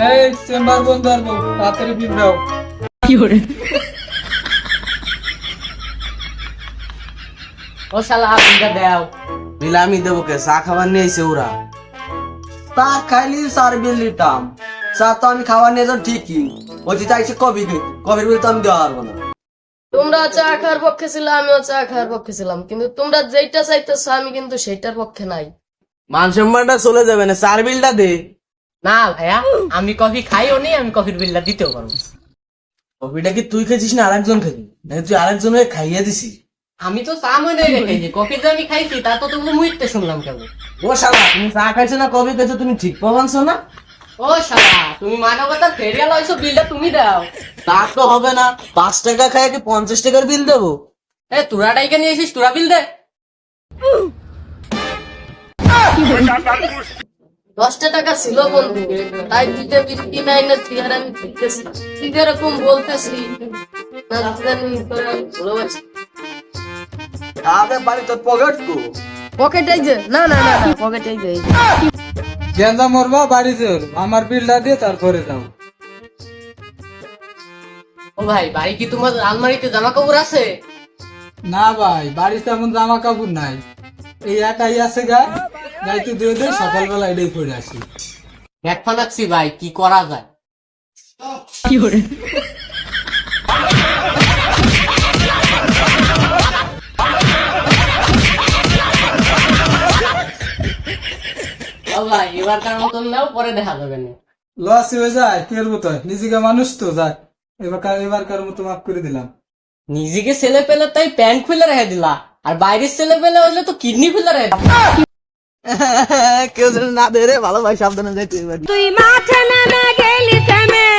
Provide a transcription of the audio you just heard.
এই চেম্বার বন্ধ করবো, তাড়াতাড়ি বিল দাও। ও শালা বিলটা দাও। বিল আমি দেবো কে? চা খাবার নিয়ে এসে ওরা। তা খাইলি চার বিল দিতাম। চা তো আমি খাবার নিয়ে যাও ঠিকই, বলছি চাইছে কবির বিল তো আমি দেওয়া পারবো না। তোমরা চা খাওয়ার পক্ষে ছিল, আমিও চা খাওয়ার পক্ষে ছিলাম, কিন্তু তোমরা যেটা চাইতেছো আমি কিন্তু সেটার পক্ষে নাই। মান সম্মানটা চলে যাবে না, চার বিলটা দে। না ভাইয়া, আমি কফি খাইও নি, আমি কফির বিলটা দিতেও পারবো। কফিটা কি তুই খেয়েছিস না আরেকজন খেলি? নাকি তুই আরেকজনকে খাইয়ে দিছিস? আমি তো চা মনে রেখেছি, কফি যে আমি খাইছি তা তো তুমি মুইতে শুনলাম কেমন। ও শালা, তুমি চা খাইছো না কফি খাইছো তুমি ঠিক পাবানছো না? ও শালা, তুমি মানবতা ফেরিয়াল হইছো, বিলটা তুমি দাও। তা তো হবে না, 5 টাকা খাই কি 50 টাকার বিল দেবো? এ তোরা ডাইকে নিয়ে এসিস, তোরা বিল দে। 10টা টাকা ছিল বন্ধু, তাই দুইটা বিক্রি নাই না তুই আর আমি দেখতেছি, তুই যেরকম বলতেছি না জানি তোরা ভালোবাসি। আরে বাড়ি তোর পকেট কো? পকেটে যে না না না পকেটে যে গেন্দা মরবা বাড়ি চল, আমার বিলটা দিয়ে তারপরে যাও। ও ভাই, বাড়ি কি তোমার আলমারিতে জামা কাপড় আছে? না ভাই, বাড়িতে এমন জামা কাপড় নাই, এই একাই আছে গা, যাইতে দিয়ে দেয় সকালবেলা এটাই পরে আসি। হেডফোন আছি ভাই, কি করা যায়? ও ভাই, এবারকার মতন নাও, পরে দেখা যাবে না। লস হয়ে যায়, কি করবো তো, নিজেকে মানুষ তো যাক, এবারকার মতো মাফ করে দিলাম। নিজেকে ছেলে পেলে তাই প্যান্ট খুলে রেখে দিলা, আর বাইরের ছেলে পেলে হইলে তো কিডনি খুলে রেখে দিলা। কেউ যেন না দে রে, ভালো ভাই সাবধানে যাইতে। তুই মাঠে নেমে গেলি থেমে